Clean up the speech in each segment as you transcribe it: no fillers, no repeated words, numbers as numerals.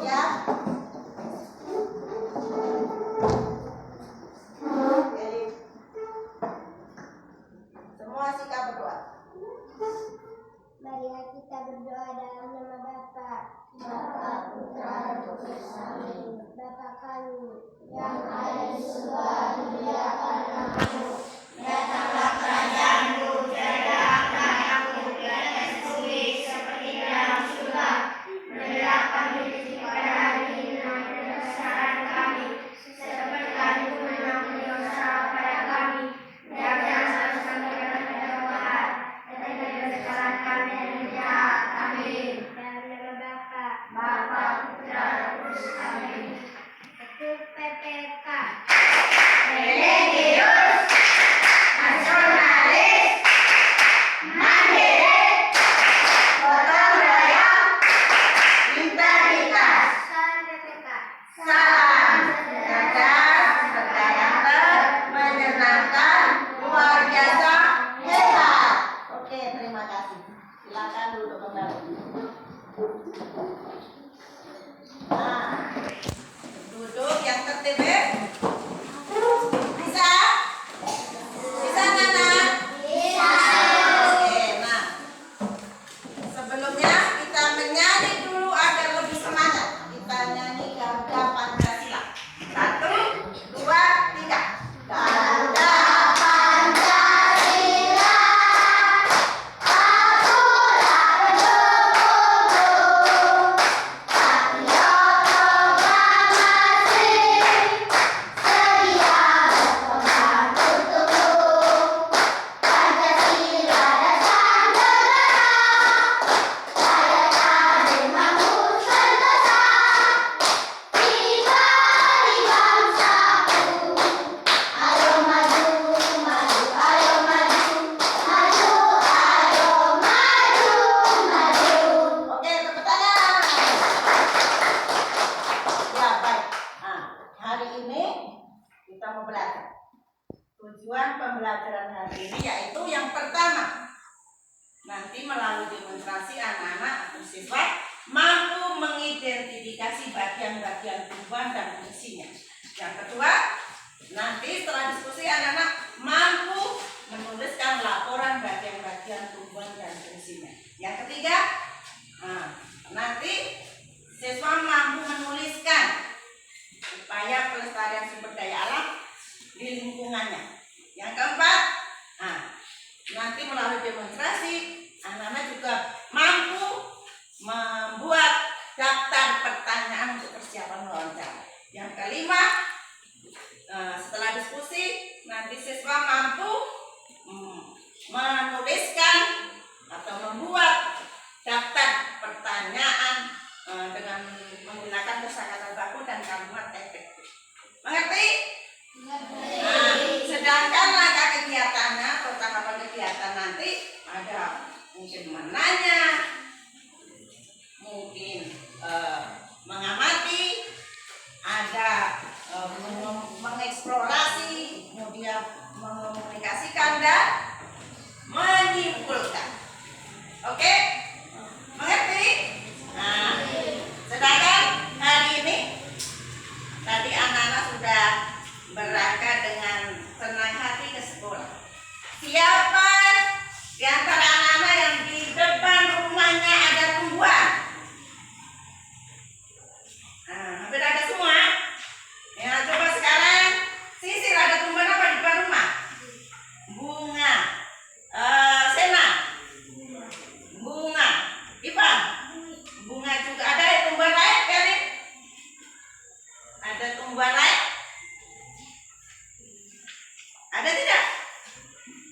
Siap? Semua sikap berdoa. Marilah kita berdoa dalam nama Bapa, Putra, dan Roh Kudus. Amin. Bapa kami yang ada di surga, dimuliakan namamu. Datanglah kerajaanmu, jadilah kehendakmu di atas bumi seperti di dalam surga. Berilah kami rezeki pada hari ini dan kesalahan kami, seperti kami pun mengampuni dosa pada kami. Dan jangan sampai kami terhadap jahat, tetapi berilah kesalahan kami dari jahat. Amin. Dalam nama Bapa, Putra, dan Roh Kudus. Amin. Ketuk PPK. Religius, nasionalis, mandiri, gotong royong, integritas. Salam PPK. Salam cerdas, berkarakter, menyenangkan, luar biasa, hebat. Oke, terima kasih. Silakan duduk kembali. Nah, duduk yang tertib ya. Bisa? Bisa Nana? Bisa. Oke, nah sebelumnya kita menyanyi dulu agar lebih semangat. Kita nyanyi Garuda Pancasila. 1, 2, 3. Garuda Pancasila, Oke, tepuk tangan. Ya, baik. Nah, hari ini kita mau belajar. Tujuan pembelajaran hari ini yaitu yang pertama, nanti melalui demonstrasi anak-anak atau siswa mampu mengidentifikasi bagian-bagian tumbuhan dan fungsinya. Yang kedua, nanti setelah diskusi anak-anak mampu menuliskan laporan bagian-bagian tumbuhan dan fungsinya. Yang ketiga, nanti siswa mampu menuliskan upaya pelestarian sumber daya alam di lingkungannya. Yang keempat, nanti melalui demonstrasi anak-anak juga mampu membuat daftar pertanyaan untuk persiapan wawancara. Yang kelima, setelah diskusi nanti siswa mampu menuliskan atau membuat daftar pertanyaan dengan menggunakan kosakata baku dan kalimat efektif. Mengerti? Sedangkan langkah kegiatannya atau tahapan kegiatan nanti ada mungkin menanya, mungkin mengamati, ada mengeksplorasi, kemudian mengkomunikasikan dan menyimpulkan. Oke? Mengerti? Nah, sedangkan hari ini tadi anak-anak sudah berangkat dengan senang hati ke sekolah. Siapa di antara anak-anak yang di depan rumahnya ada tumbuhan? Hampir ada semua. Ya, coba sekarang sisir, ada tumbuhan apa di depan rumah? Bunga. Sena. Bunga. Ipan. Bunga juga. Ada tumbuhan lain kali? Ada tumbuhan lain? Ada tidak?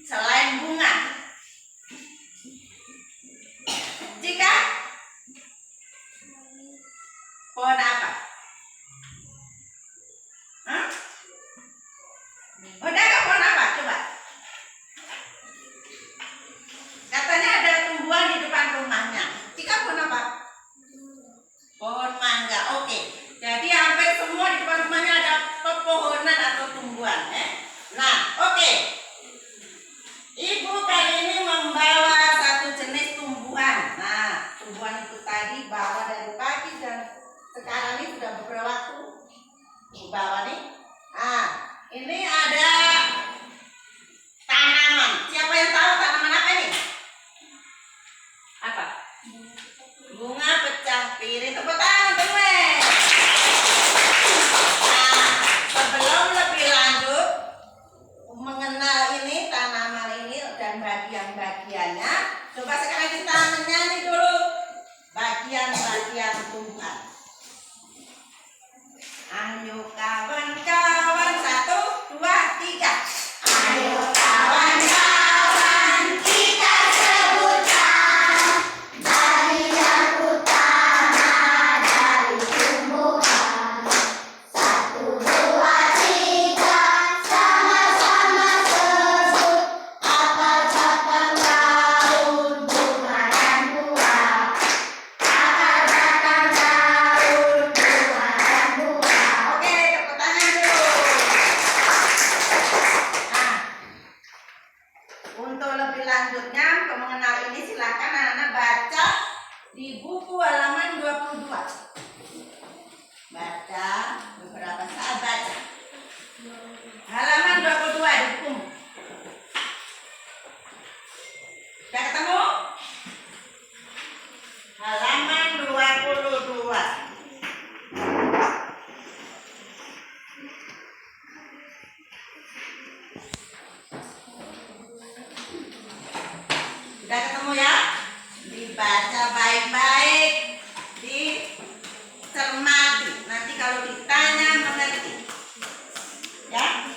Selain bunga. Jika pohon apa? Ada pohon apa? Coba. Katanya ada tumbuhan di depan rumahnya. Jika pohon apa? Pohon mangga. Oke. Jadi hampir semua di depan rumahnya ada pepohonan atau tumbuhan. Nah, oke. Ibu kali ini membawa satu jenis tumbuhan. Nah, tumbuhan itu tadi bawa dari pagi dan sekarang Di bawah nih. Ah, ini ada tanaman. Siapa yang tahu tanaman apa ini? Apa? Bunga pecah piring. Tepuk tangan teman. Nah, sebelum lebih lanjut mengenal ini tanaman ini dan bagian-bagiannya, coba sekarang kita menyanyi dulu bagian-bagian tumbuhan. Ayo kawan-kawan, 1, 2, 3. Ayo kawan-kawan, kita sebutkan bagian utama dari tumbuhan. 1, 2, 3, sama-sama sebut. Akar-batang daun, bunga dan buah. Akar-batang daun, bunga dan buah. Oke, tepuk tangan dulu. Nah, untuk lebih lanjutnya, untuk mengenal ini silakan anak-anak baca di buku halaman 22. Baca beberapa saat baca. Halaman 22 di buku. Sudah ketemu? Halaman 22. Sudah ketemu ya? Dibaca baik-baik, dicermati. Nanti kalau ditanya mengerti. Ya?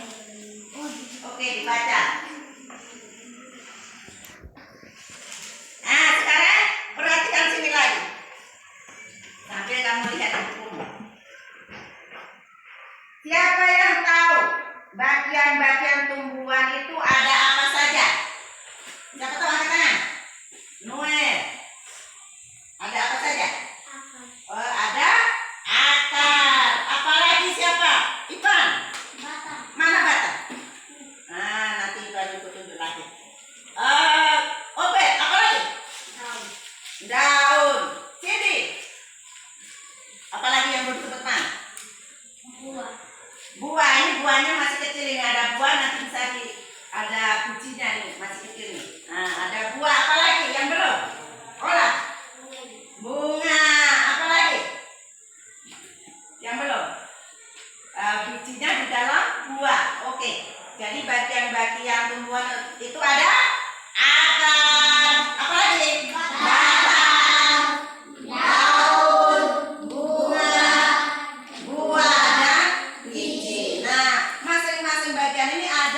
Oke, dibaca. Nah, sekarang perhatikan sini lagi. Sambil kamu lihat di bukumu. Siapa yang tahu bagian-bagian tumbuhan itu ada apa saja? Siapa tahu angkat tangan? Noel. Ada apa saja? Oh, ada akar. Apalagi siapa? Ivan. Mana batang? Nah, nanti baru tunjuk lagi. Obed, apa lagi? Daun. Sini. Apalagi yang belum disebut mana? Buah. Ini buahnya masih kecil ini. Ada buah nanti bisa ada bijinya nih masih kecil nih. Nah, ada buah. Apa lagi yang belum? Olah. Bunga. Apa lagi? Yang belum? Bijinya di dalam buah. Oke. Jadi bagian-bagian tumbuhan itu ada akar. Apa lagi? Batang, daun, bunga, buah dan biji. Nah, masing-masing bagian ini ada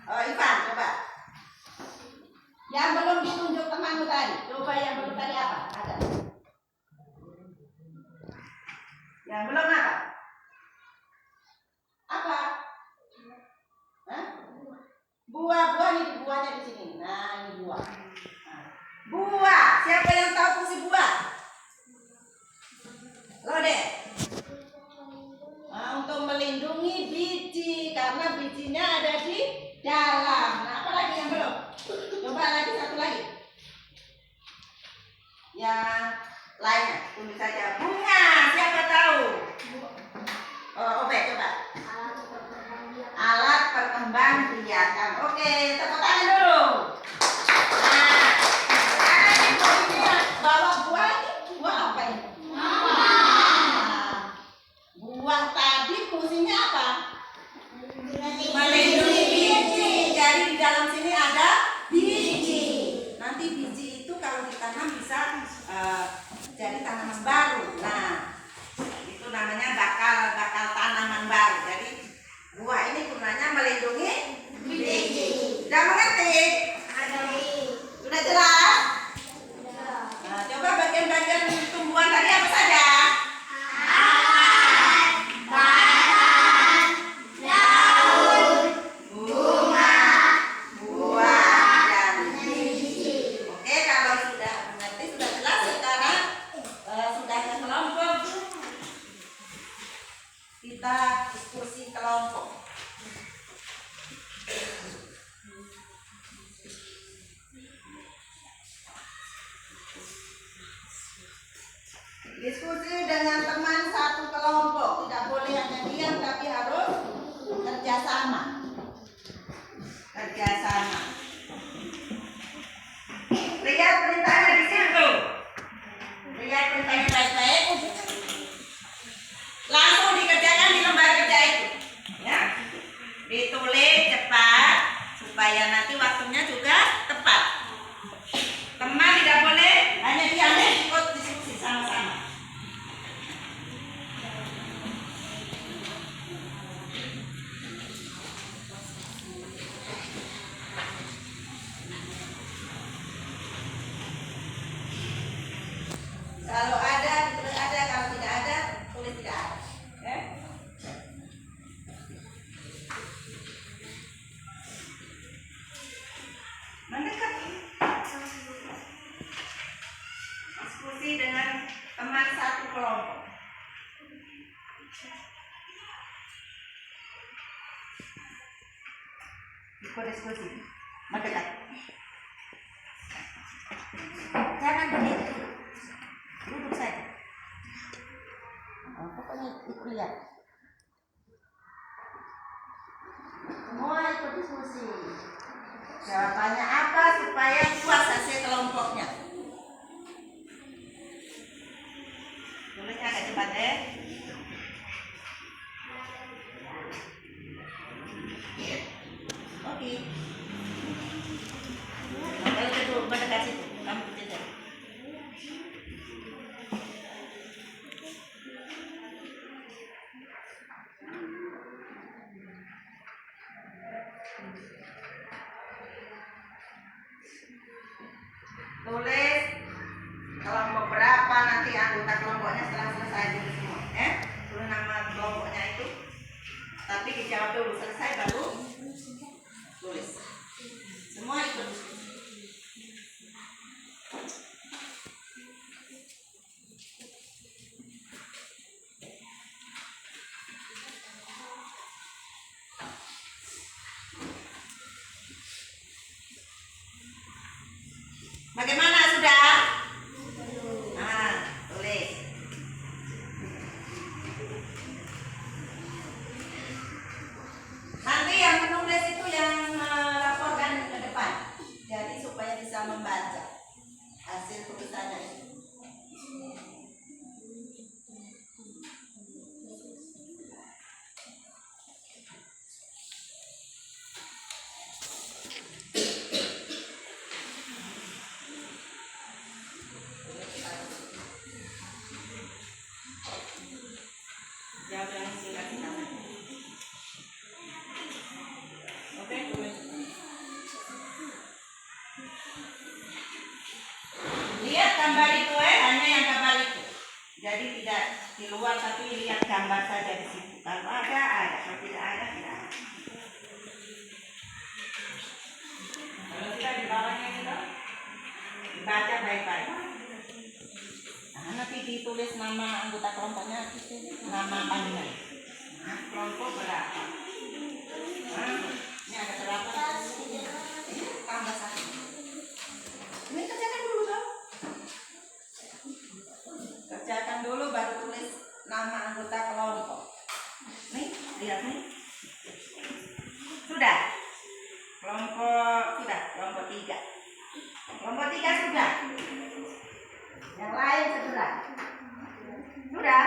Oh, Ivan, coba. Yang belum ditunjuk temanmu tadi. Coba yang belum tadi apa? Ada. Yang belum apa? Apa? Hah? Buah nih, buahnya di sini. Nah, ini buah. Nah, buah. Siapa yang tahu fungsi buah? Lo deh. Nah, untuk melindungi biji karena bijinya ada di dalam. Nah, apa lagi yang belum? Coba lagi satu lagi. Yang lainnya tulis saja bunga. Siapa tahu? Oh, oke, coba. Alat perkembangbiakan. Oke, tepuk tangan dulu. Nah, ada ibu ini yang bawa buah ini. Buah apa ini? Nah, buah tadi fungsinya apa? Melindungi biji. Jadi di dalam sini ada biji. Nanti biji itu kalau ditanam bisa jadi tanaman baru. Nah, itu namanya bakal tanaman baru. Jadi buah ini gunanya melindungi biji. Sudah mengerti? Sudah jelas? Nah, coba bagian-bagian tumbuhan tadi apa saja? Bunga, buah, dan biji. Oke, kalau sudah mengerti, sudah jelas sekarang sudah ke kelompok. Kita diskusi kelompok. Diskusi dengan teman satu kelompok. Tidak boleh hanya diam, tapi harus kerjasama. Kerjasama. Lihat perintahnya di situ. Lihat perintahnya baik-baik. Langsung dikerjakan di lembar kerja itu. Ya. Ditulis cepat supaya nanti waktunya juga tepat. Teman tidak boleh hanya diam, ikut diskusi sama-sama. Kalau ada, ditulis ada. Kalau tidak ada, tulis tidak ada. Oke? Mendekat. Diskusi dengan teman satu kelompok. Ikut diskusi. Mendekat. Jangan berdiri. Duduk saja. Oh, pokoknya ikut lihat. Semua ikut diskusi. Jawabannya apa supaya puas hasil kelompoknya? Tulisnya agak cepat ya. Oke. Kalau itu mendekat situ, kamu tidak. Tulis kelompok berapa, nanti anggota kelompoknya setelah selesai dulu semua, ya. Tulis nama kelompoknya itu, tapi dijawab dulu selesai baru tulis. Semua ikut. Bagaimana, sudah? Nah, tulis. Nanti yang menulis itu yang melaporkan ke depan. Jadi supaya bisa membaca hasil tulisannya itu. Jawab yang singkat. Oke, tulis. keluar tapi lihat gambar saja di situ. Kalau ada. Kalau tidak ada, tidak ada. Kalau tidak di bawahnya gitu, dibaca baik-baik. Nah, nanti ditulis nama anggota kelompoknya, nama panggilan. Nah, kelompok berapa? Nah, ini ada berapa? Tambah satu. Ini kerjakan dulu dong. Kerjakan dulu baru tulis nama anggota kelompok. Nih, lihat nih. Sudah. Kelompok 3. Kelompok 3 sudah. Yang lain sudah. Sudah.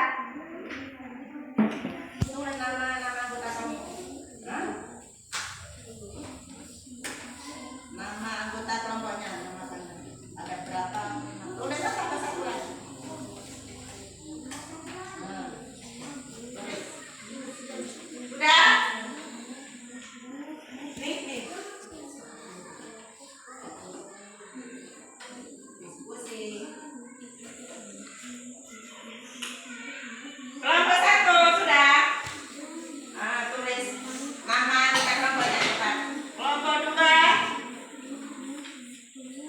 Tulis nama anggota kelompok. Hah? Nama anggota kelompoknya, nama panggilan. Ada berapa? Tulis apa satu lagi? Sudah? Nih. Diskusi. Kelompok 1 sudah. Tulis nama anggota kelompoknya cepat. Kelompok 2.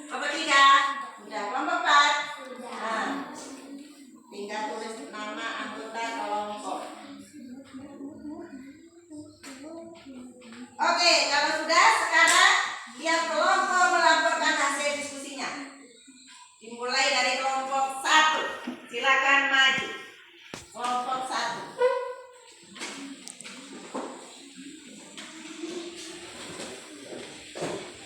Kelompok 3. Sudah. Kelompok 4. Tinggal tulis nama anggota kelompok. Oke, kalau sudah, sekarang tiap kelompok melaporkan hasil diskusinya. Dimulai dari kelompok 1. Silakan maju. Kelompok 1.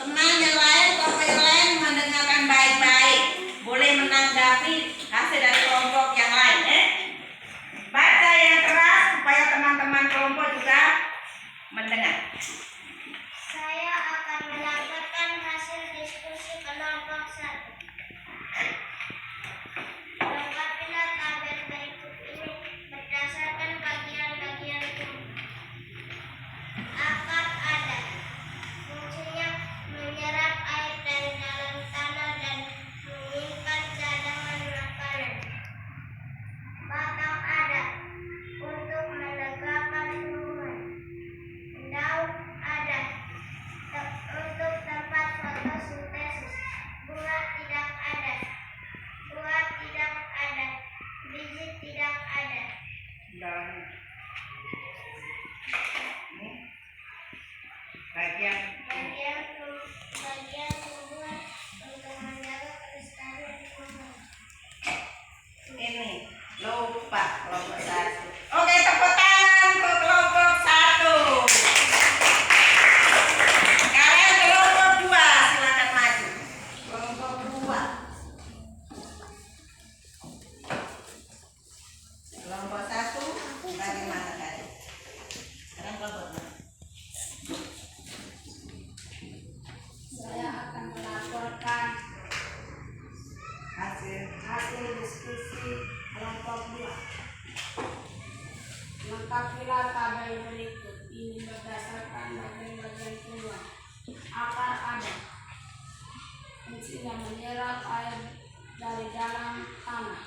Teman yang lain, kelompok yang lain mendengarkan baik-baik. Boleh menanggapi hasil dari kelompok yang lain. Baca yang keras supaya teman-teman kelompok juga mendengar. Saya akan melaporkan hasil diskusi kelompok 1. Lengkapilah tabel berikut ini berdasarkan bagian-bagian tubuh. Akar ada. Fungsinya menyerap air dari dalam tanah dan menyimpan cadangan makanan. Batang ada. Untuk melegakan tumbuhan. Daun ada. Untuk tempat fotosintesis. Bunga tidak ada. Buah tidak ada. Biji tidak ada. Dan ini bagian Bagian tumbuhan untuk menjaga kelestarian lingkungan. ini lupa kelompok 1. Oke, tepuk tangan untuk kelompok 1. Sekarang kelompok 2, silakan maju. Kelompok 2. Kelompok 1 bagaimana tadi? Sekarang kelompok 2. Saya akan melaporkan Hasil diskusi kelompok 2. Lengkapilah tabel berikut ini berdasarkan bagian-bagian tumbuhan. Akar ada. Fungsinya menyerap air dari dalam tanah.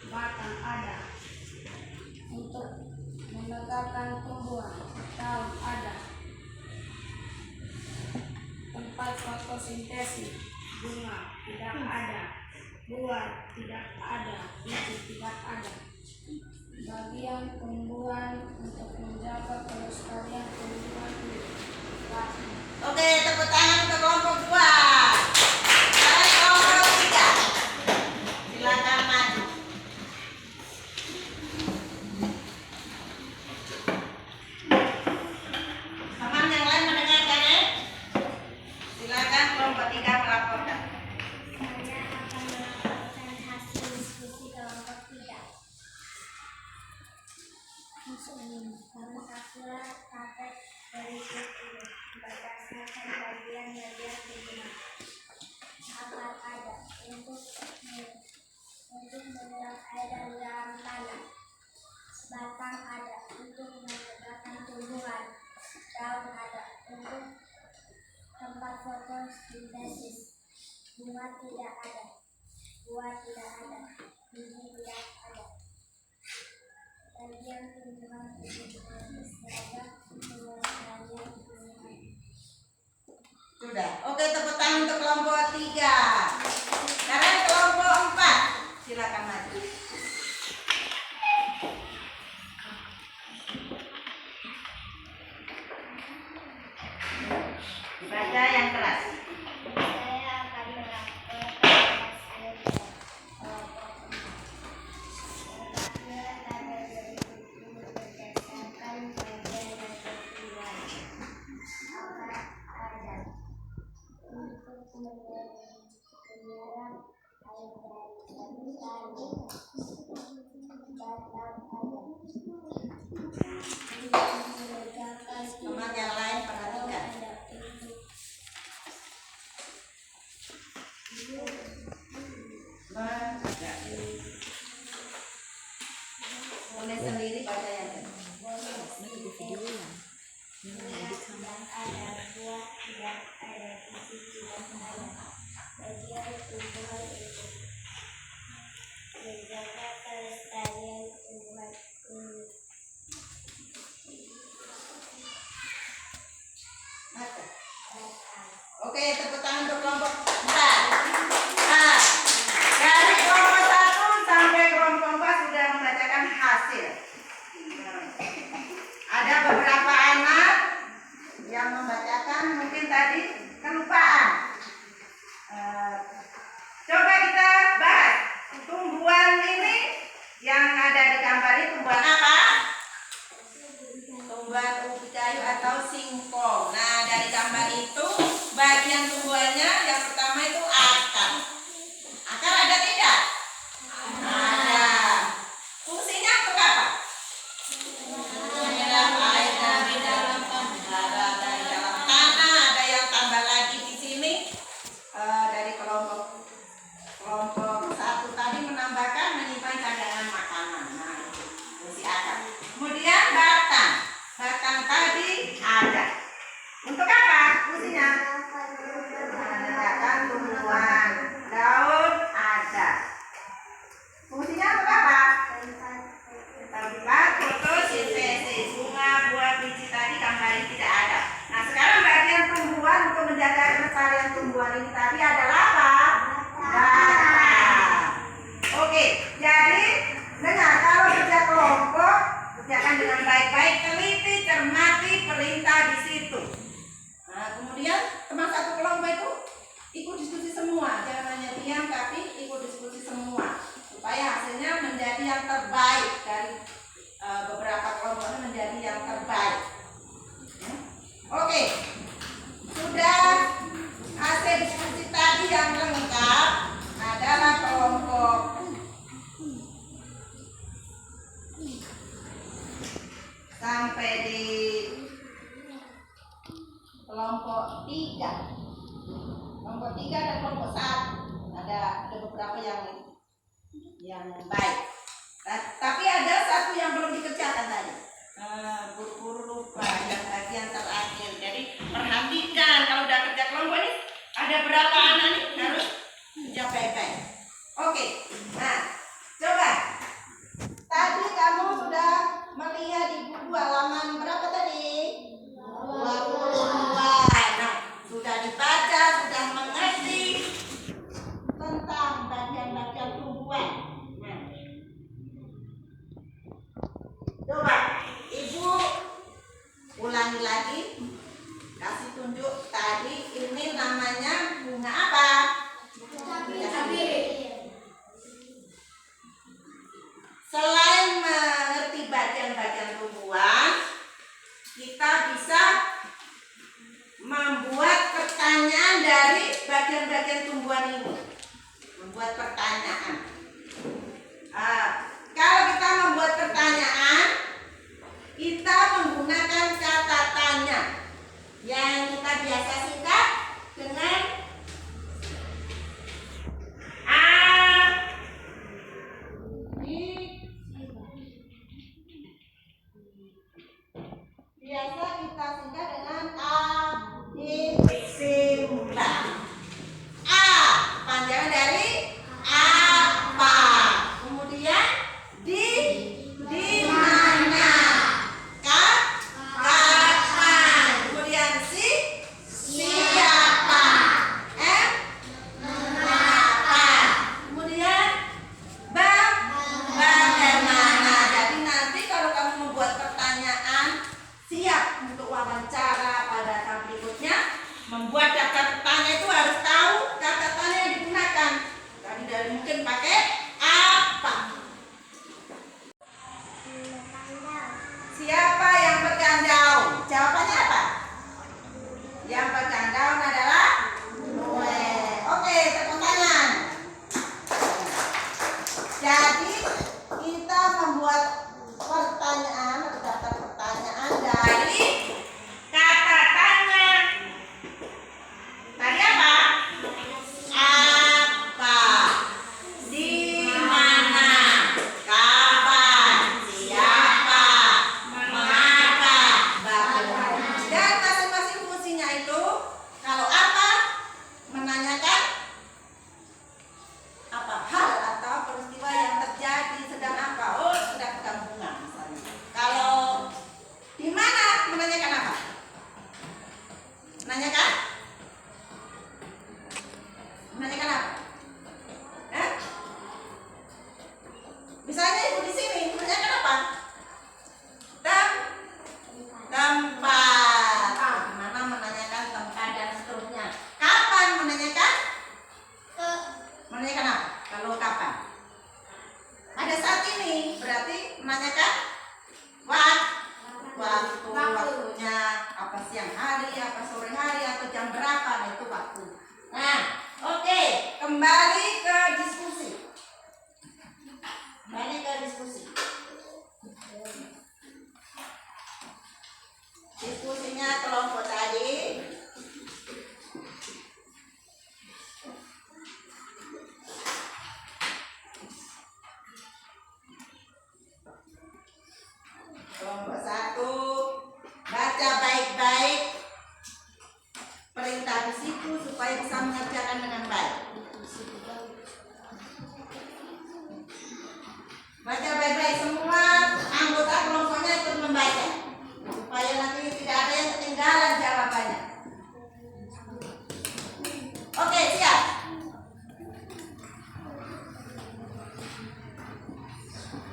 Batang ada. Untuk menegakkan tumbuhan. Daun ada. Tempat fotosintesis. Bunga tidak ada. Buah tidak ada. Biji tidak ada. Bagian tumbuhan untuk menjaga kelestarian tumbuhan hidup. Oke, tepuk tangan untuk kelompok 2. Sekarang kelompok 3. Silakan maju. Teman yang lain mendengarkan ya? Silakan kelompok 3 melaporkan. Saya akan melaporkan hasil diskusi kelompok 3. Lengkapilah tabel berikut ini berdasarkan bagian-bagian tubuhan. Akar ada. Untuk menyerap air dari dalam tanah. Batang ada. Untuk menegakkan tumbuhan. Daun ada. Untuk tempat fotosintesis. Bunga tidak ada. Buah tidak ada. Biji tidak ada. bagian tumbuhan berserabak dengan kalian. Sudah. Oke, tepuk tangan untuk kelompok 3. Sekarang kelompok 4. Silakan maju. Baca yang keras. Saya akan melakukan hasil kelompok 4. Letaknya pada dari buku berdasarkan bagian dan ketentuan. Adat untuk menyerap air dari tadi. Batang adat Teman yang lain perhatikan. Boleh sendiri baca yang keras. dan ada buah dan ada biji dan ada bagian tumbuhan itu menjaga kelestarian tumbuhan ini. Baca. Batang Oke, tepuk tangan untuk kelompok 4. Nah, dari kelompok 1 sampai kelompok 4 sudah membacakan hasil. Ada beberapa anak yang membacakan mungkin tadi kelupaan. Coba kita bahas tumbuhan ini yang ada di gambar ini tumbuhan apa? Tumbuhan ubi kayu atau singkong. Nah, dari gambar itu bagian tumbuhannya yang pertama itu akar. Akar ada tidak? Ada. Fungsinya untuk apa? Menyerap air dari dalam tanah. Ada yang tambah lagi di sini dari kelompok 1 tadi menambahkan menyimpan cadangan makanan. Nah, itu fungsi akar. Kemudian batang. Batang tadi ada. Untuk apa fungsinya? Menandakan tumbuhan. Daun ada. Fungsinya untuk apa? Tempat fotosintesis. Bunga, buah, biji tadi gambar ini tidak ada. Nah, sekarang bagian tumbuhan untuk menjaga kelestarian tumbuhan ini tadi adalah apa? Batang. Oke, jadi dengar, kalau kerja kelompok kerjakan dengan baik-baik, teliti, cermati perintah di situ. Nah, kemudian teman satu kelompok itu ikut diskusi semua, jangan hanya diam tapi ikut diskusi semua supaya hasilnya menjadi yang terbaik dari beberapa kelompok ini menjadi yang terbaik. Oke, sudah hasil diskusi tadi yang lengkap adalah kelompok sampai di kelompok 3. Kelompok 3 dan kelompok 1 ada beberapa yang baik. Tapi ada satu yang belum dikerjakan tadi. Buru-buru lupa yang bagian terakhir. Jadi perhatikan kalau udah kerja kelompok ini ada berapa anak nih harus kerja baik-baik. Oke. Nah, coba. Tadi kamu sudah melihat di buku halaman berapa tadi? 22. Nah, sudah dibaca, sudah mengerti tentang bagian-bagian tumbuhan. Nah, coba Ibu ulangi lagi, kasih tunjuk tadi ini namanya bunga apa? Bunga cabai. Selain mengerti bagian-bagian tumbuhan, kita bisa membuat pertanyaan dari bagian-bagian tumbuhan ini. Membuat pertanyaan. Kalau kita membuat pertanyaan, kita menggunakan kata tanya yang kita biasa singkat dengan A, B, biasa kita singkat dengan A, B, C, A, panjangan dari apa. Kemudian di mana. membuat daftar pertanyaan itu harus tahu catatan yang digunakan. Tadi dari mungkin pakai apa? Siapa yang pegang daun? Jawabannya apa? Yang pegang daun adalah Noel. Oke, tepuk tangan. Jadi kita membuat pertanyaan atau daftar pertanyaan dari kata tanya. Tadi apa? Apa? Di mana? Kapan? Siapa? Mengapa? Bagaimana? Dan masing-masing fungsinya itu, kalau apa menanyakan apa hal atau peristiwa yang terjadi, sedang apa? Oh, sedang pegang bunga misalnya. Kalau di mana menanyakan apa? Menanyakan? Menanyakan apa? Eh? Misalnya ibu di sini menanyakan apa? Tempat. Mana menanyakan tempat dan seterusnya. Kapan menanyakan? Menanyakan apa? Kalau kapan? Pada saat ini berarti menanyakan waktunya, apa siang hari, apa sore hari, atau jam berapa, nah itu waktu. Nah, oke, kembali ke diskusi. Diskusinya kelompok tadi. Kelompok 1, baca baik-baik perintah di situ supaya bisa mengerjakan dengan baik. Baca baik-baik semua anggota kelompoknya ikut membaca supaya nanti tidak ada yang ketinggalan jawabannya. Oke, siap.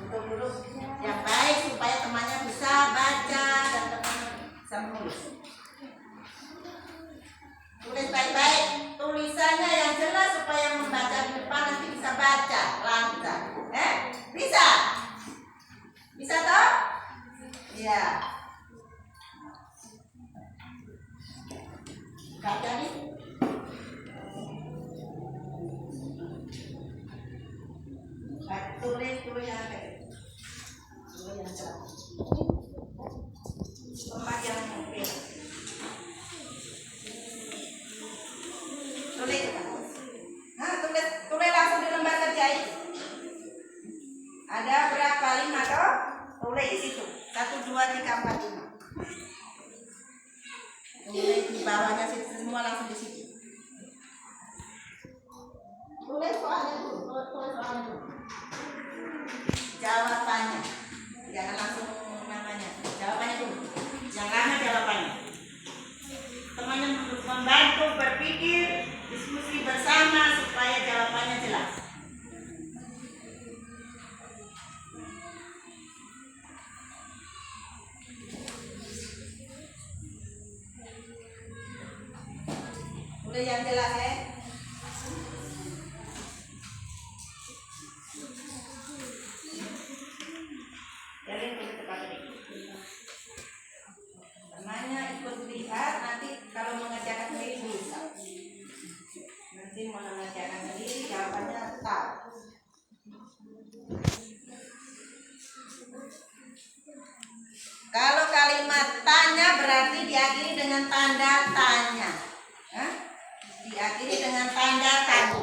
Untuk duduk yang baik supaya temannya bisa baca dan temannya bisa menulis. Tulis baik-baik, tulisannya yang jelas supaya membaca di depan nanti bisa baca lancar. Bisa? Bisa toh? Iya. Gak jadi? Tulis yang apa? Tulis yang jelas. Tempat yang mungkin. Tulis. Nah, tulis langsung di lembar kerja itu. Ada berapa? 5 toh? Tulis di situ. 1, 2, 3, 4, 5. Tulis di bawahnya situ semua langsung di situ. Tulis soalnya dulu. Jawabannya. Jangan langsung namanya. Jawabannya dulu. Yang lama jawabannya. Temannya membantu berpikir, diskusi bersama supaya jawabannya jelas. Udah yang jelas ya. Jadi cepat ini. Temannya ikut lihat, nanti kalau mengerjakan sendiri bisa. Nanti mau mengerjakan sendiri jawabannya tahu. Kalau kalimat tanya berarti diakhiri dengan tanda tanya. Diakhiri dengan tanda tanya.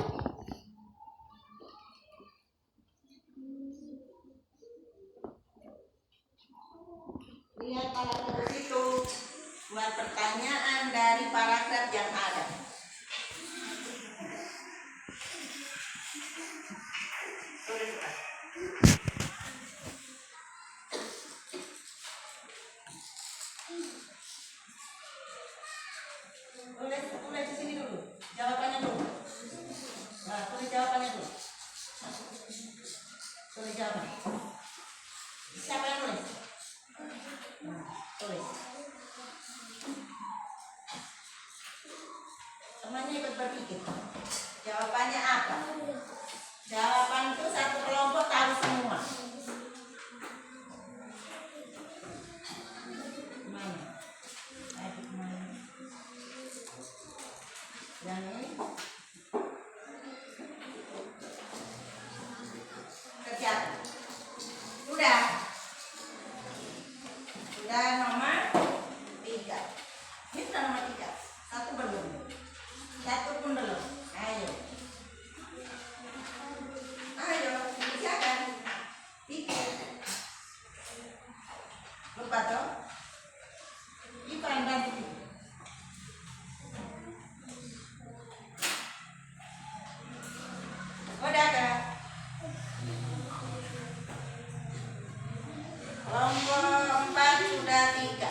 Lihat paragraf itu, buat pertanyaan dari paragraf yang ada. Tulis di sini dulu, jawabannya dulu. Nah, tulis jawabannya dulu. Tulis jawaban. Siapa yang tulis? Nah, tulis. Teman-temannya ikut berpikir. Jawabannya apa? Jawaban itu satu kelompok tahu semua. Mana? Ayo kemana? Yang ini? Kerjakan. Sudah. Sudah nomor 3. Ini sudah nomor 3. Satu belum. Satu pun belum. Ayo. Ayo, kerjakan. Pikir. Lupa toh? Ipan dan pikir. Udah kah? Kelompok 4 sudah 3.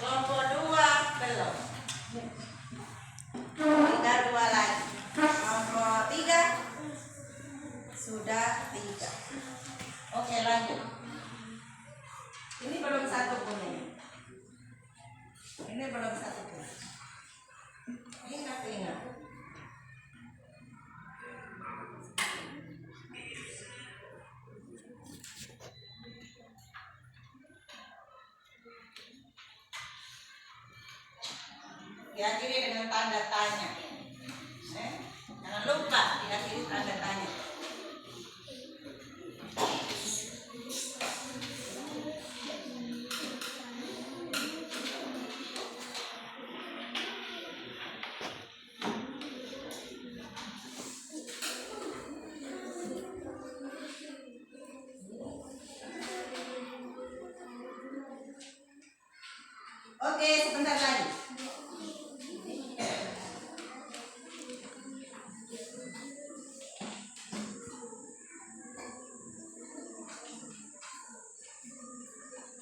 Kelompok 2 belum. Tinggal 2 lagi. Kelompok 3 sudah 3. Oke, lanjut. Ini belum satu pun ini. Ini belum satu pun. Ingat. Diakhiri dengan tanda tanya. Jangan lupa diakhiri tanda tanya. Oke, sebentar lagi.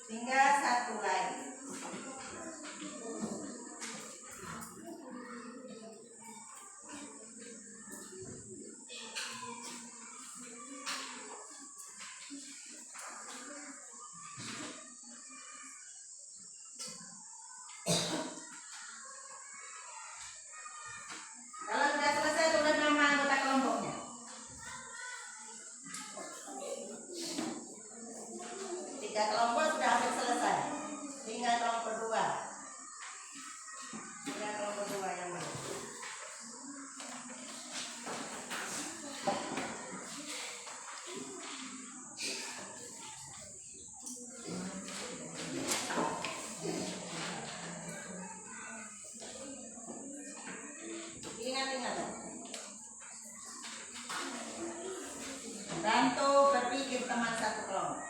Tinggal satu lagi. Kalau sudah selesai, tulis nama anggota kelompoknya. Tiga kelompok sudah hampir selesai. Tinggal kelompok 2. Tinggal kelompok 2 yang belum. Ingat. Bantu berpikir teman satu kelompok.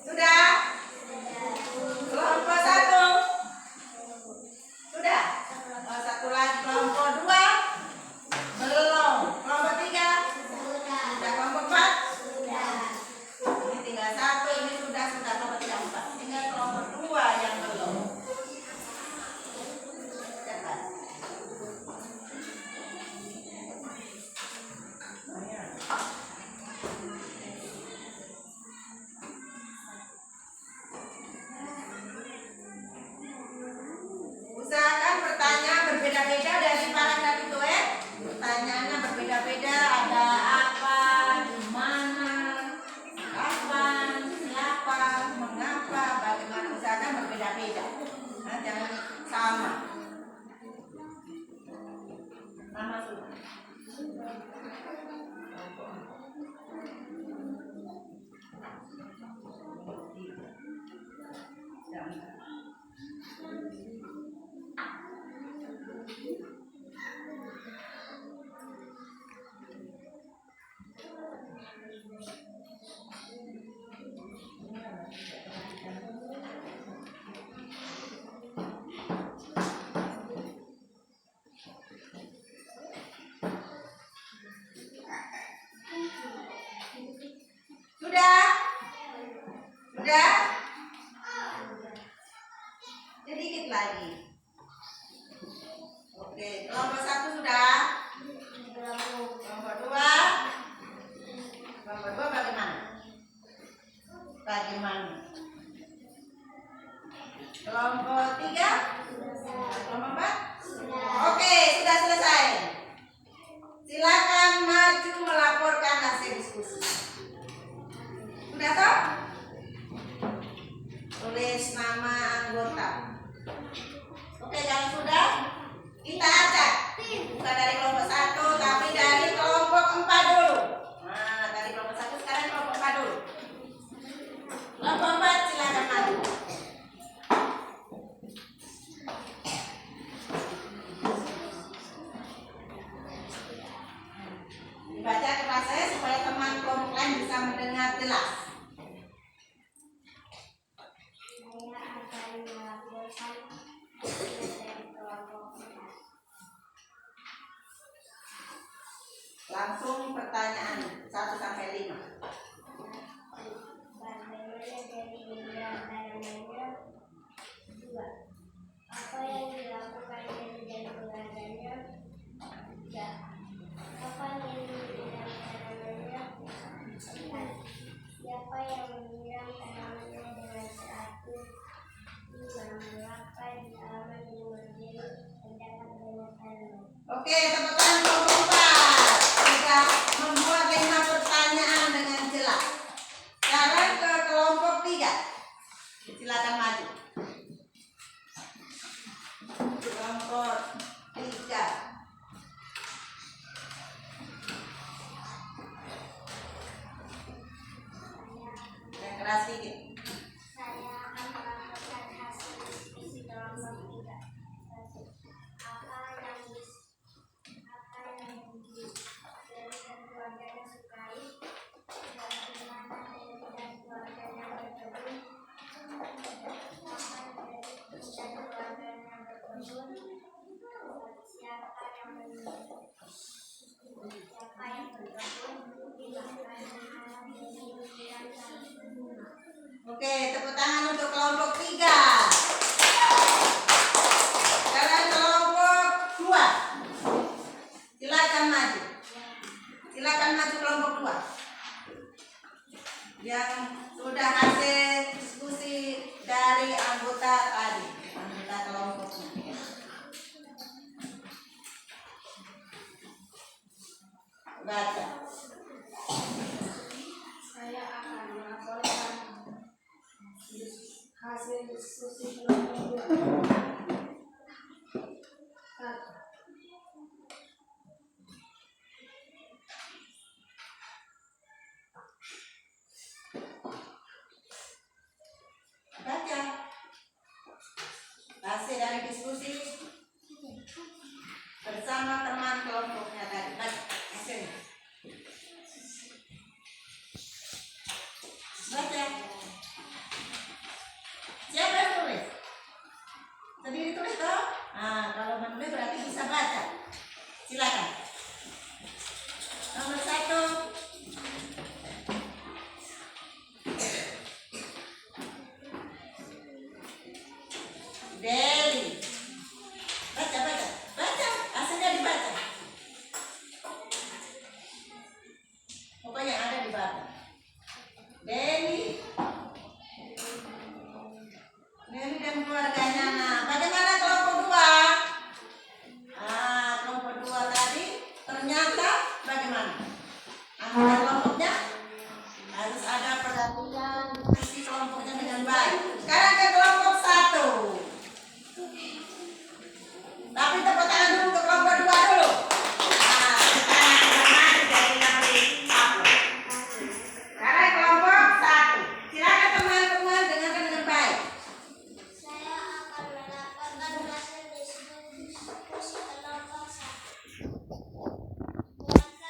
Sudah? Kelompok 1 sudah? Satu lagi. Kelompok 2 belum. Kelompok 3 sudah. Kelompok 4 sudah. Ini tinggal 1. Ini sudah. Kelompok 3, 4. Tinggal kelompok 2 yang belum. Cepat. Usahakan pertanyaan berbeda-beda dari paragraf itu Pertanyaannya berbeda-beda. Ada apa, di mana, kapan, siapa, mengapa, bagaimana. Usahakan berbeda-beda. Nah, jangan sama. Nama sudah. maju melaporkan hasil diskusi. Sudah toh? Tulis nama anggota. Oke, kalau sudah, kita acak. Bukan dari kelompok 1, tapi dari kelompok 4 dulu. Nah, dari kelompok 1 sekarang kelompok 4 dulu. Kelompok 4 silakan maju. Dibaca kelas saya supaya teman kelompok lain bisa mendengar jelas. Saya akan melaporkan hasil dari kelompok 4. Langsung pertanyaan 1 sampai 5. Bagaimana dari Indra tanamannya? 2. Apa yang dilakukan Dewi dan keluarganya? 3. Kapan Dewi menyiram tanamannya? 4. Siapa yang menyiram tanamannya dengan teratur? 5. Mengapa di halaman rumah Dewi terdapat banyak tanaman? Oke, tepuk tangan kelompok 4. Sudah membuat 5 pertanyaan dengan jelas. Sekarang ke kelompok 3. Silakan maju. Kelompok 3. Yang keras sedikit. Saya akan melaporkan hasil diskusi kelompok 3. 1. Apa yang Dewi dan keluarganya sukai? Bagaimana Dewi dan keluarganya berkebun? Kapan Dewi dan keluarganya berkebun? Siapa yang berkebun? 5. Bagaimana Dewi menyiram tanaman? Oke, tepuk tangan untuk kelompok 3. Sekarang kelompok 2. Silakan maju. Silakan maju kelompok 2. Yang sudah hasil diskusi dari anggota tadi, anggota kelompoknya. Baca. Saya akan melaporkan hasil diskusi kelompok 2. 1. Baca. Hasil dari diskusi bersama teman kelompoknya tadi. Baca hasilnya. Baca. Siapa yang tulis? Sendiri tulis toh? Nah, kalau menulis berarti bisa baca. Silakan. Nomor 1. Deli. Baca, baca. Baca. Hasilnya dibaca. Pokoknya ada di bawah. Deli. Deli dan keluarganya. Nah, bagaimana kelompok 2? Kelompok 2 tadi ternyata bagaimana? Anggota kelompoknya harus ada perhatian diskusi kelompoknya dengan baik. Sekarang ke kelompok 1. Tapi tepuk tangan dulu untuk kelompok 2 dulu. Nah, sekarang sudah maju dari nanti upload. Sekarang kelompok 1. Silakan teman-teman dengarkan dengan baik. Saya akan melaporkan hasil diskusi kelompok 1. Keluarga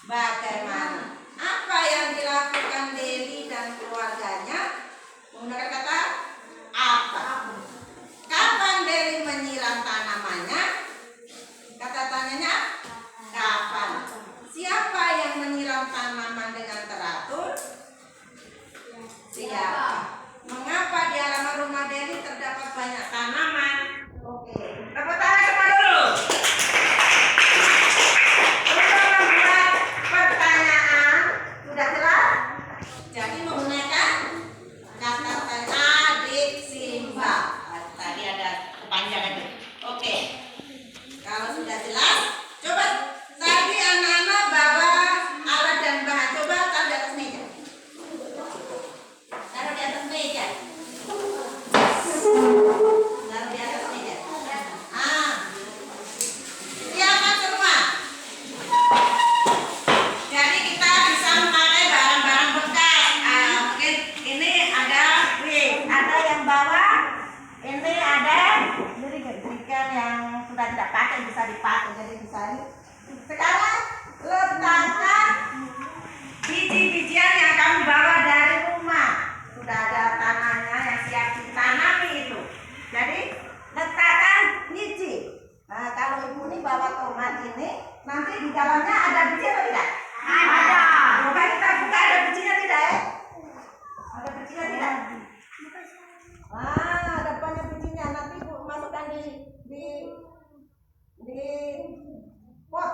Bagaimana? Apa yang dilakukan Deli dan keluarganya? Menggunakan kata apa? Kapan Deli menyiram tanamannya? Kata tanyanya kapan? Siapa yang menyiram tanaman dengan teratur? Siapa? Mengapa di halaman rumah Deli terdapat banyak tanaman? Oke, tepuk tangan semua dulu. Untuk membuat pertanyaan sudah jelas? Jadi menggunakan kata tanya adik Simba. Tadi ada kepanjangan itu. Oke. Kalau sudah jelas, coba tadi anak-anak bawa alat dan bahan. Coba taruh di atas meja. Taruh di atas meja. Taruh di atas meja. Siapkan semua. Jadi kita bisa memakai barang-barang bekas. Mungkin ini ada yang bawa. Ini ada jerigen yang sudah tidak pakai bisa dipakai. Jadi bisa ini. Sekarang letakkan biji-bijian yang kamu bawa dari rumah. Sudah ada tanahnya yang siap ditanami itu. Jadi letakkan biji. Nah, kalau ibu ini bawa tomat ini, nanti di dalamnya ada biji atau tidak? Ada. Coba kita buka, ada bijinya tidak ya? Ada bijinya tidak? Ada banyak bijinya. Nanti ibu masukkan di pot.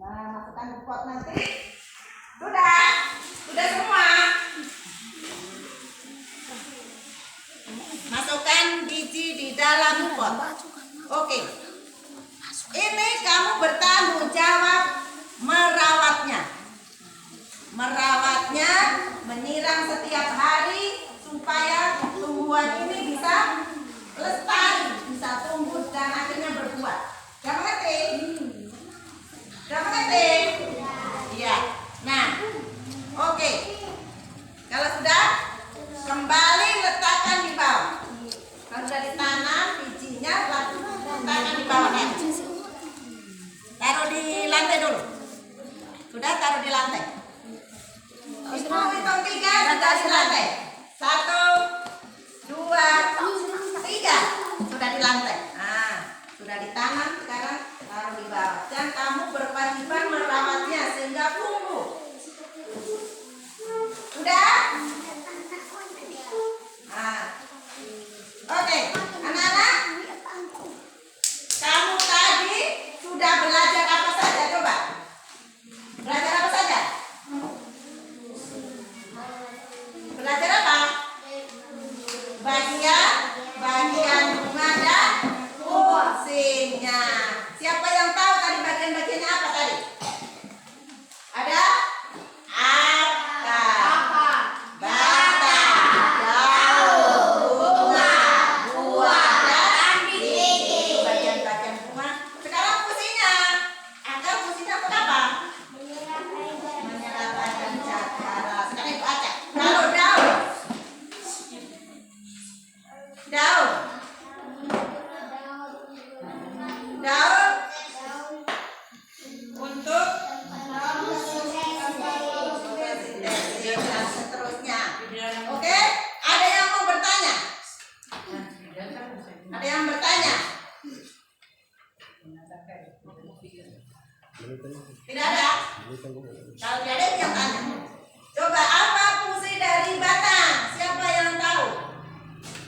Nah, masukkan di pot nanti. Sudah semua. Masukkan biji di dalam pot. Oke. Ini kamu bertanggung jawab merawatnya. Merawatnya, menyiram setiap hari supaya tumbuhan ini bisa lestari, bisa tumbuh dan akhirnya berbuah. Udah mengerti? Udah mengerti? Iya. Nah, oke. Kalau sudah, kembali letakkan di bawah. Kalau sudah ditanam bijinya, letakkan di bawahnya. Taruh di lantai dulu. Sudah taruh di lantai. Ibu hitung 3, sudah di lantai. 1, 2, 3. Sudah di lantai. Nah, sudah ditanam sekarang taruh di bawah. Dan kamu berkewajiban merawatnya sehingga tumbuh. Sudah? Nah. Oke, anak-anak. Kamu tadi sudah belajar apa saja? Coba. Belajar apa saja? Belajar apa? Bagian bunga dan fungsinya. Siapa yang tahu tadi bagian-bagiannya apa tadi? Ada? Akar, batang, daun, bunga, buah, dan biji. Bagian-bagian bunga. Sekarang fungsinya. Akar fungsinya apa? Menyerap air dan cakara. Sekarang ibu acak. Kalau daun untuk dan seterusnya. Oke, ada yang mau bertanya? Ada yang bertanya? Tidak ada? Kalau tidak ada yang tanya. Coba apa fungsi dari batang? Siapa yang tahu?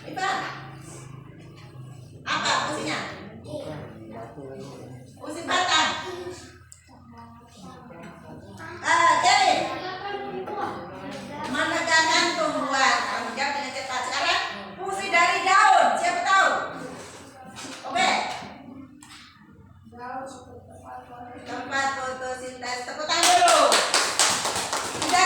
Iba? Apa fungsinya? Fungsi batang. Jadi menegakkan tumbuhan. Kamu jawab dengan cepat. Sekarang fungsi dari daun. Siapa tahu? Oke. Tempat fotosintesis. Tepuk tangan dulu. Sudah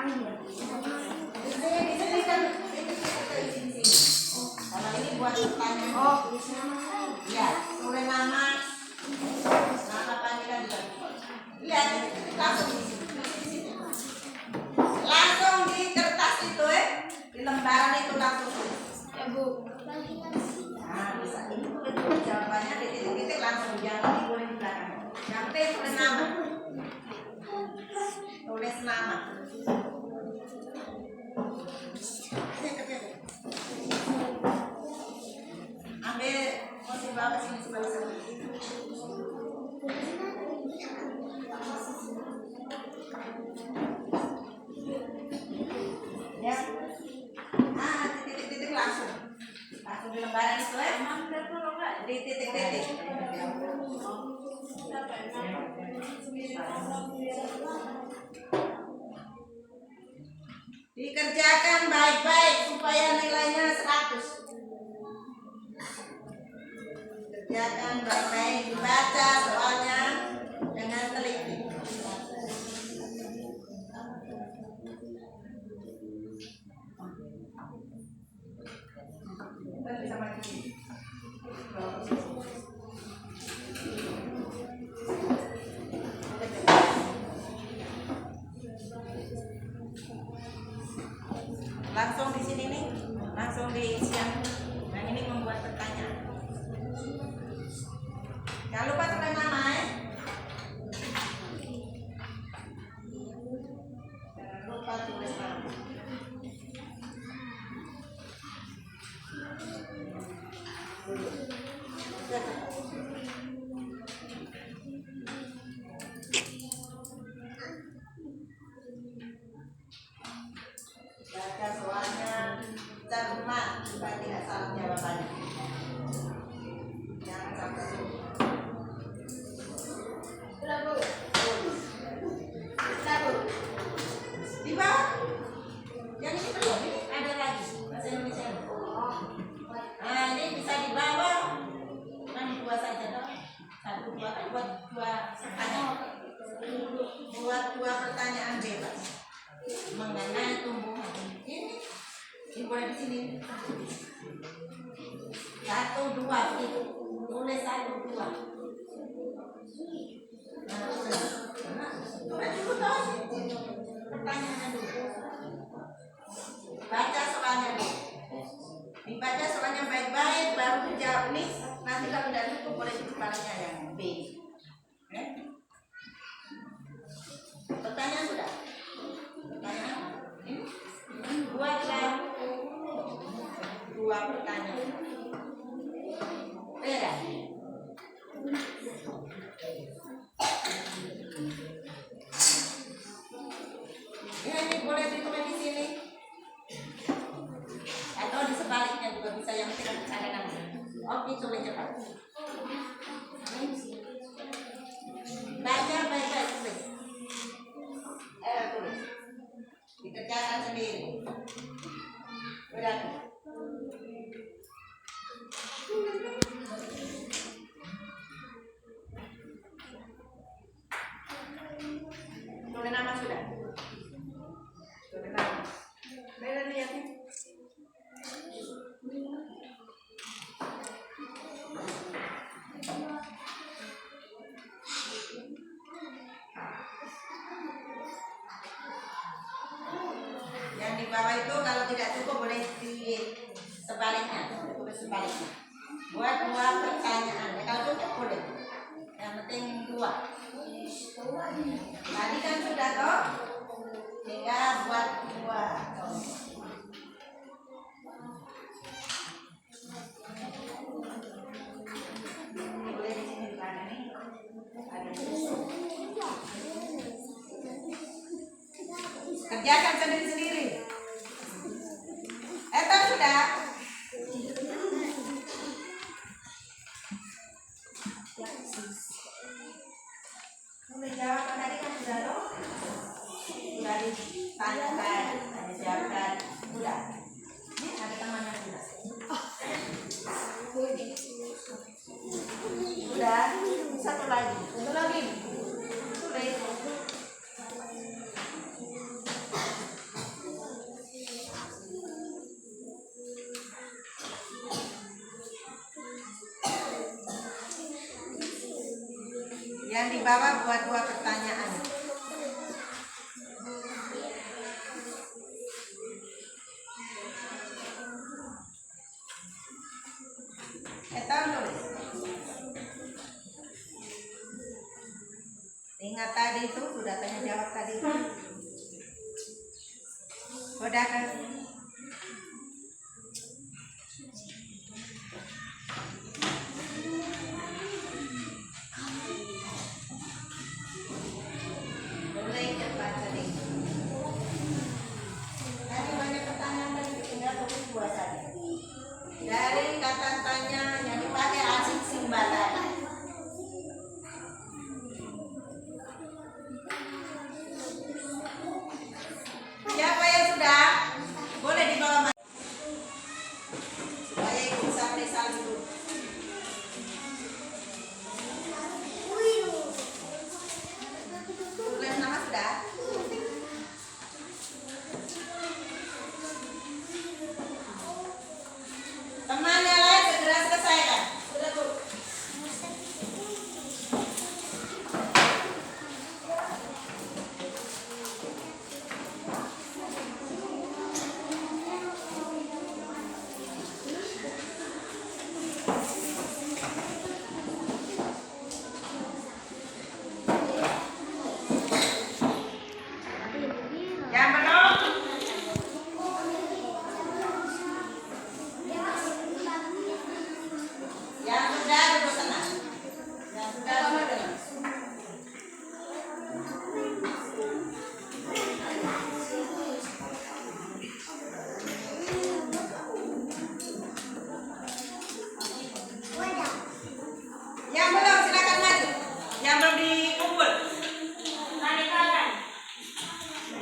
Di sini kan ini kita isi di sini. Kalau ini buat pertanyaan. Ya, tulis nama panggilan juga. Lihat, langsung di sini. Langsung di kertas itu di lembaran itu langsung. Ya Bu. Nah, bisa ini boleh tulis jawabannya di titik-titik langsung, jangan boleh di belakang. Yang penting tulis nama. Tulis nama. Ambil kursi bawah sini sebelah sana. Ya. Ah, titik-titik langsung di lembaran itu di titik-titik. Dikerjakan baik-baik supaya nilainya 100. Kerjakan baik-baik, dibaca soalnya dengan teliti. Bisa mati. Langsung di sini nih, langsung diisi yang ini membuat pertanyaan. Jangan lupa tulis nama ya. Jangan lupa tulis nama. Baca soalnya, cermat supaya tidak salah jawabannya. Jangan sampai di bawah. Yang ini belum, ini ada lagi bahasa Indonesia. Nah, ini bisa di bawah. Cuma dua saja dong. 1, 2 kan buat 2 pertanyaan. Buat 2 pertanyaan bebas mengenai tumbuhan. Ini boleh di sini. 1, 2 itu tulis 1, 2. Tulis dulu toh. Pertanyaannya dulu. Baca soalnya dulu. Dibaca soalnya baik-baik baru dijawab nih. Nanti kalau tidak cukup boleh dikepalanya yang B. Pertanyaan sudah? Pertanyaan? Ini? Buatlah 2 pertanyaan. Beda. Ini boleh ditulis di sini. Atau di sebaliknya juga bisa, yang tidak ada nama. Oke, tulis cepat. Baca baik-baik tulis. Tulis. Dikerjakan sendiri. Berarti. Tulis nama sudah. Tulis nama. Beda lihat nih. Yang di bawah itu kalau tidak cukup boleh di sebaliknya, tulis sebaliknya. Buat 2 pertanyaan. Ya, kalau cukup boleh. Yang penting 2. Tadi kan sudah toh. Sehingga buat 2. Boleh di sini ada nih. Ada. Kerjakan sendiri-sendiri. Toh sudah. Udah jawab tadi kan sudah loh. Sudah ditanyakan, ada jawab. Udah. Ini ada temannya sudah. Sudah. Satu lagi. Tulis. Yang di bawah buat 2 pertanyaan. Tulis. Ingat tadi itu sudah tanya jawab tadi. Udah kan? Mulai cepat tadi. Tadi banyak pertanyaan tadi tinggal tulis 2 saja. Dari kata tanya yang dipakai asing simbatan. Siapa yang sudah? Boleh dibawa supaya ikut sampai saldo. Tulis nama sudah? Teman yang lain segera selesaikan. Sudah Bu. Yang belum? Yang sudah duduk tenang. Yang sudah duduk tenang. Yang belum silakan maju. Yang belum dikumpul.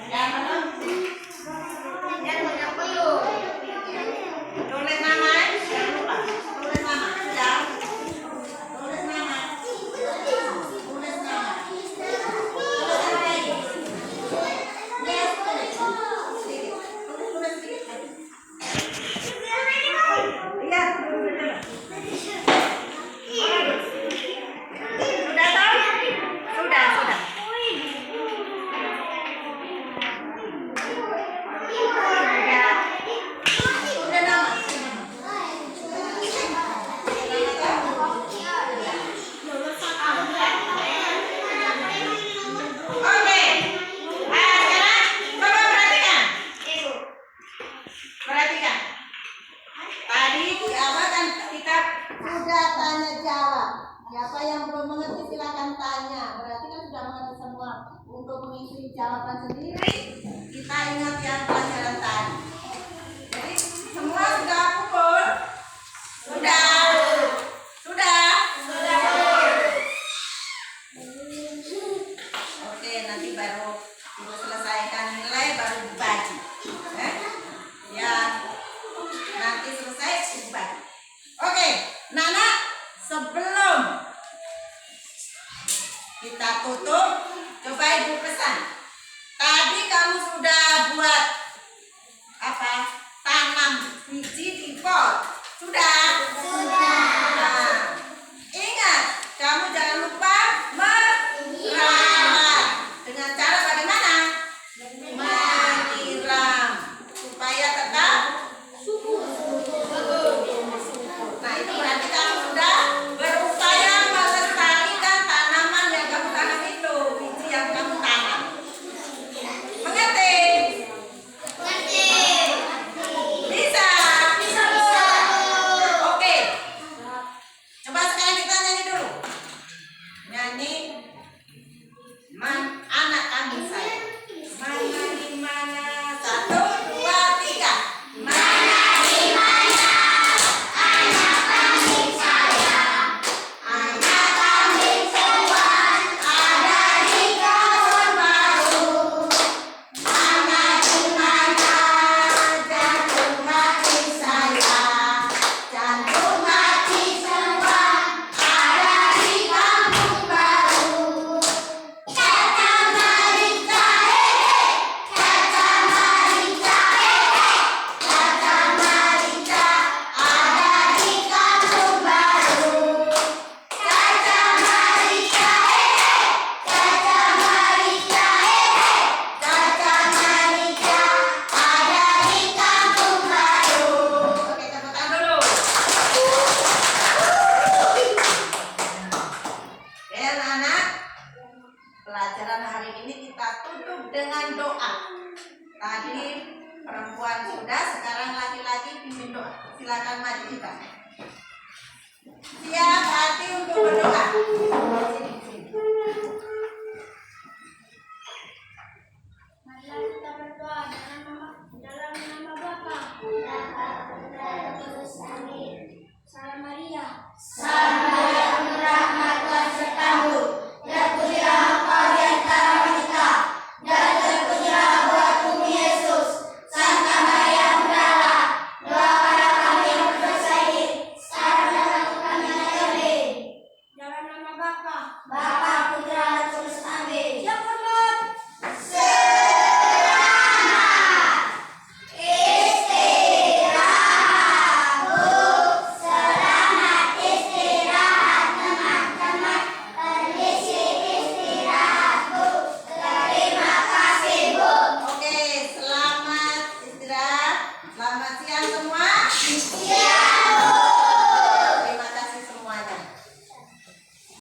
Yang belum. Tulis nama, jangan lupa. Tulis nama. Sudah. Tulis nama. Tulis nama. Tulis nama lagi. Yes, tulis. Sedikit. Tulis sedikit. Iya, sudah tahu? Sudah. Sudah nama. Oke. Sekarang coba perhatikan. Perhatikan. Tadi di awal kan kita sudah tanya jawab. Siapa yang belum mengerti silakan tanya. Berarti kan sudah mengerti semua. Untuk mengisi jawaban sendiri, kita ingat yang pelajaran tadi. Jadi semua sudah kumpul? Sudah. Oke, nanti baru ibu selesaikan nilai baru dibagi. Ya, nanti selesai dibagi. Oke, Nana, sebelum kita tutup, coba ibu pesan. Tadi kamu sudah buat apa? Tanam biji di pot. Sudah? Nah, ingat, kamu jangan lupa menyiram. Dengan cara bagaimana? Menyiram supaya tetap subur. Nah, itu berarti kamu sudah berupaya melestarikan tanaman yang kamu tanam itu, biji yang kamu tanam. Mengerti? Bisa. Oke. Siap.